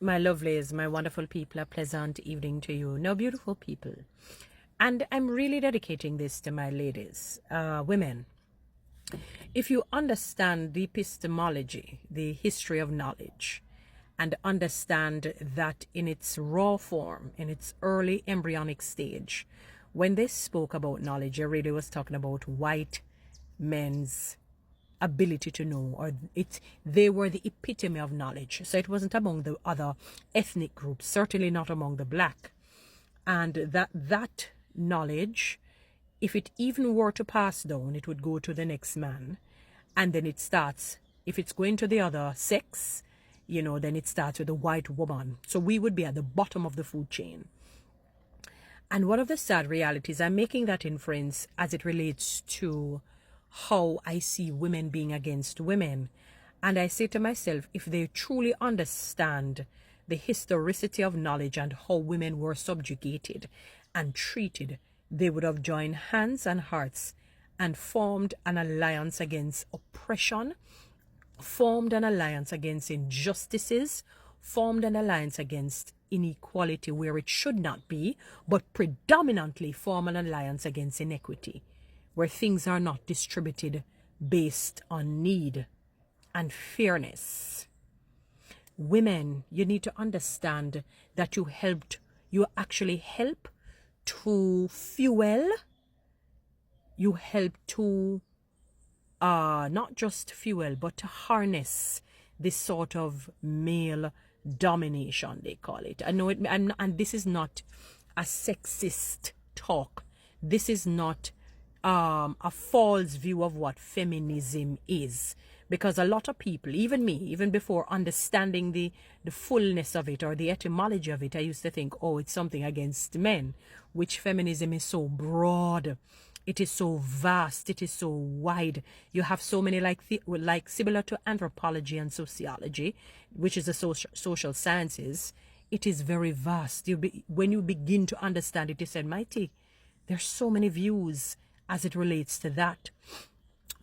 My lovelies, my wonderful people, a pleasant evening to you. No, beautiful people. And I'm really dedicating this to my ladies, women. If you understand the epistemology, the history of knowledge, and understand that in its raw form, in its early embryonic stage, when they spoke about knowledge, it really was talking about white men's ability to know, or they were the epitome of knowledge. So it wasn't among the other ethnic groups, certainly not among the black. And that knowledge, if it even were to pass down, it would go to the next man. And then it starts, if it's going to the other sex, then it starts with the white woman. So we would be at the bottom of the food chain. And one of the sad realities, I'm making that inference as it relates to how I see women being against women. And I say to myself, if they truly understand the historicity of knowledge and how women were subjugated and treated, they would have joined hands and hearts and formed an alliance against oppression, formed an alliance against injustices, formed an alliance against inequality where it should not be, but predominantly form an alliance against inequity, where things are not distributed based on need and fairness. Women, you need to understand that you actually help to fuel, you help to not just fuel, but to harness this sort of male domination, they call it. I know it, and this is not a sexist talk. This is not a false view of what feminism is, because a lot of people, even me, even before understanding the fullness of it or the etymology of it, I used to think, oh, it's something against men, which feminism is so broad, it is so vast, it is so wide. You have so many like similar to anthropology and sociology, which is the social sciences. It is very vast. When you begin to understand it, you said, mighty, there's so many views as it relates to that.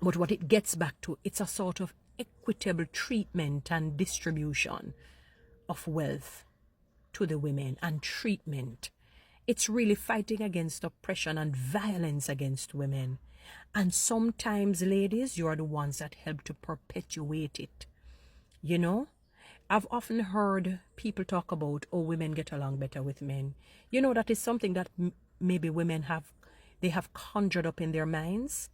But what it gets back to, it's a sort of equitable treatment and distribution of wealth to the women and treatment. It's really fighting against oppression and violence against women. And sometimes, ladies, you are the ones that help to perpetuate it. I've often heard people talk about, oh, women get along better with men. That is something that maybe women have conjured up in their minds.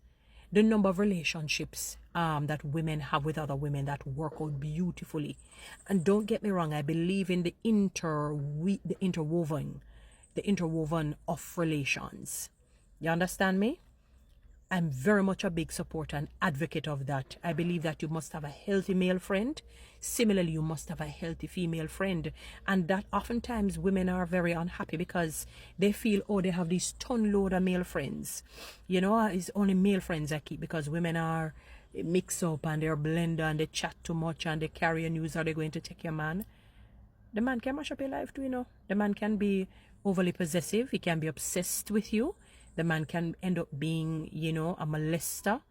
The number of relationships that women have with other women that work out beautifully. And don't get me wrong, I believe in the interwoven of relations. You understand me? I'm very much a big supporter and advocate of that. I believe that you must have a healthy male friend. Similarly, you must have a healthy female friend. And that oftentimes women are very unhappy because they feel, oh, they have these ton load of male friends. It's only male friends I keep because women are mix up and they're blender and they chat too much and they carry a news. Are they going to take your man? The man can mash up your life too, The man can be overly possessive. He can be obsessed with you. The man can end up being, a molester.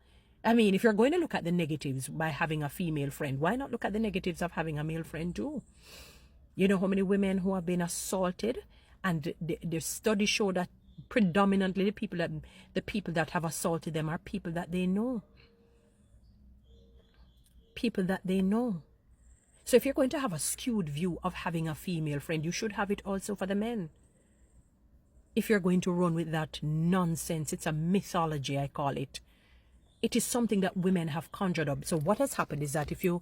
I mean, if you're going to look at the negatives by having a female friend, why not look at the negatives of having a male friend too? You know how many women who have been assaulted, and the studies show that predominantly the people that have assaulted them are people that they know. People that they know. So if you're going to have a skewed view of having a female friend, you should have it also for the men. If you're going to run with that nonsense, it's a mythology, I call it. It is something that women have conjured up. So what has happened is that if you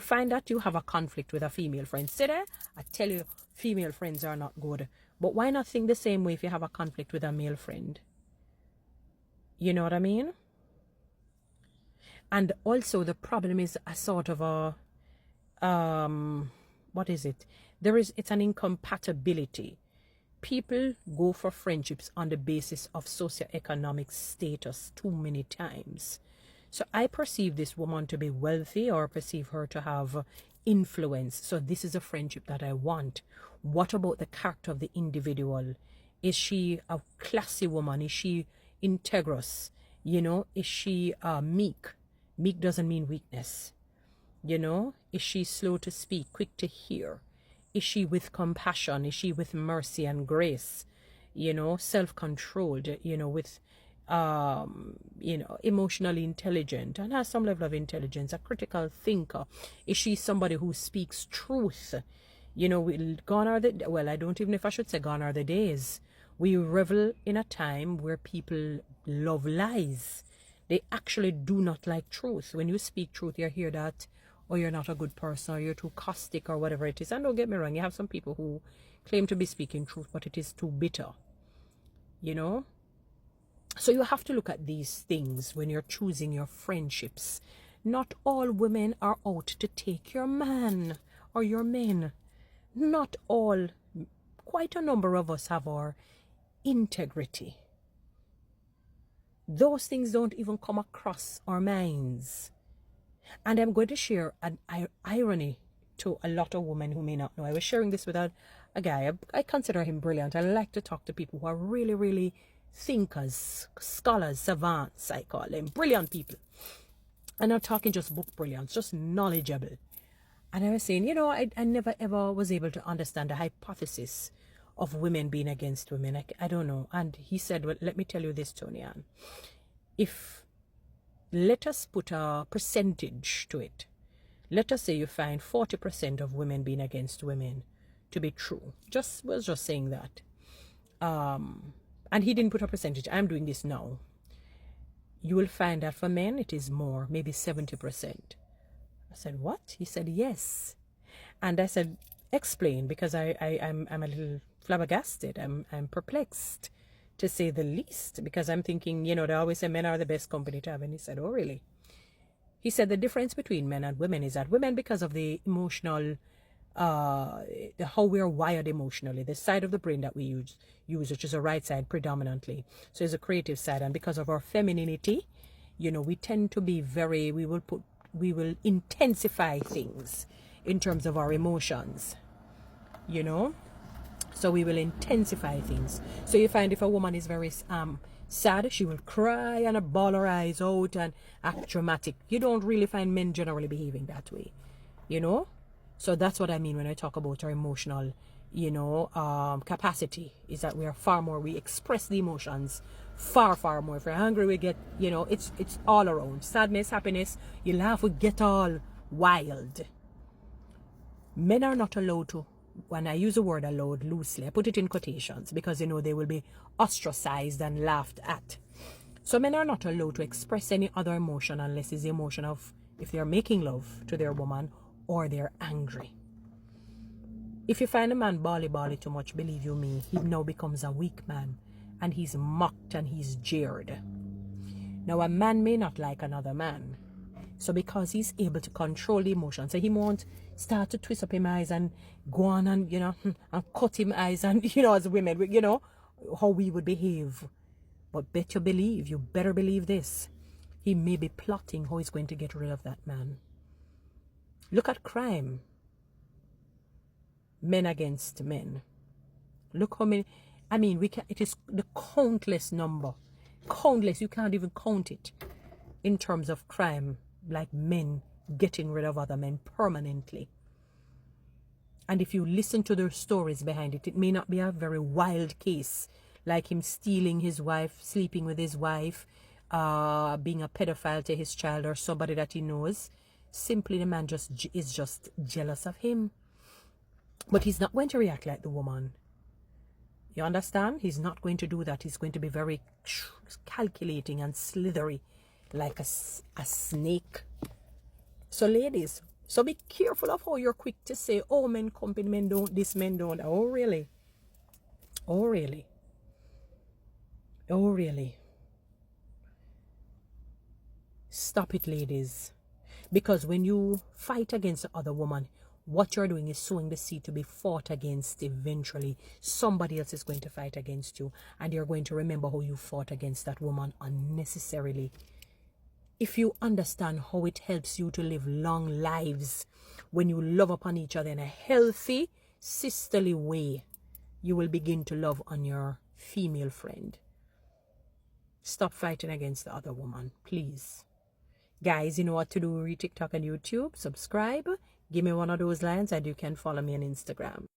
find that you have a conflict with a female friend, sit there, I tell you, female friends are not good. But why not think the same way if you have a conflict with a male friend? You know what I mean? And also the problem is a sort of a, what is it? It's an incompatibility. People go for friendships on the basis of socioeconomic status too many times. So I perceive this woman to be wealthy or perceive her to have influence. So this is a friendship that I want. What about the character of the individual? Is she a classy woman? Is she integrous? Is she meek? Meek doesn't mean weakness. Is she slow to speak, quick to hear? Is she with compassion? Is she with mercy and grace? Self-controlled, with emotionally intelligent and has some level of intelligence, a critical thinker? Is she somebody who speaks truth? Gone are the, well, I don't even know if I should say gone are the days. We revel in a time where people love lies. They actually do not like truth. When you speak truth, you hear that, or you're not a good person, or you're too caustic, or whatever it is. And don't get me wrong, you have some people who claim to be speaking truth, but it is too bitter. So you have to look at these things when you're choosing your friendships. Not all women are out to take your man or your men. Not all. Quite a number of us have our integrity. Those things don't even come across our minds. And I'm going to share an irony to a lot of women who may not know. I was sharing this with a guy. I consider him brilliant. I like to talk to people who are really, really thinkers, scholars, savants, I call them. Brilliant people. I'm not talking just book brilliance, just knowledgeable. And I was saying, I never ever was able to understand the hypothesis of women being against women. I don't know. And he said, well, let me tell you this, Toni-Ann. Let us put a percentage to it. Let us say you find 40% of women being against women to be true. Was just saying that. And he didn't put a percentage. I'm doing this now. You will find that for men, it is more, maybe 70%. I said, what? He said, yes. And I said, explain, because I'm a little flabbergasted. I'm perplexed, to say the least, because I'm thinking, they always say men are the best company to have. And he said, oh, really? He said the difference between men and women is that women, because of the emotional, how we are wired emotionally, the side of the brain that we use, which is the right side predominantly. So it's a creative side. And because of our femininity, we tend to be we will intensify things in terms of our emotions, So we will intensify things. So you find if a woman is very sad, she will cry and bawl her eyes out and act dramatic. You don't really find men generally behaving that way, So that's what I mean when I talk about our emotional, capacity, is that we express the emotions far, far more. If we're hungry, we get, it's all around. Sadness, happiness, you laugh, we get all wild. Men are not allowed to, when I use the word allowed loosely, I put it in quotations because, they will be ostracized and laughed at. So men are not allowed to express any other emotion unless it's the emotion of if they're making love to their woman or they're angry. If you find a man bally too much, believe you me, he now becomes a weak man and he's mocked and he's jeered. Now a man may not like another man. So because he's able to control the emotions, so he won't start to twist up his eyes and go on and, and cut him eyes and, as women, how we would behave. But you better believe this. He may be plotting how he's going to get rid of that man. Look at crime. Men against men. Look how many, it is the countless number. Countless, you can't even count it in terms of crime, like men getting rid of other men permanently. And if you listen to the stories behind it, it may not be a very wild case, like him stealing his wife, sleeping with his wife, being a pedophile to his child or somebody that he knows. Simply the man is just jealous of him. But he's not going to react like the woman. You understand? He's not going to do that. He's going to be very calculating and slithery, like a snake. So ladies, so be careful of how you're quick to say, oh, men company, men don't, this, men don't. Oh, really? Oh, really? Oh, really? Stop it, ladies. Because when you fight against the other woman, what you're doing is sowing the seed to be fought against eventually. Somebody else is going to fight against you. And you're going to remember how you fought against that woman unnecessarily. If you understand how it helps you to live long lives, when you love upon each other in a healthy, sisterly way, you will begin to love on your female friend. Stop fighting against the other woman, please. Guys, you know what to do. Read TikTok and YouTube. Subscribe. Give me one of those lines and you can follow me on Instagram.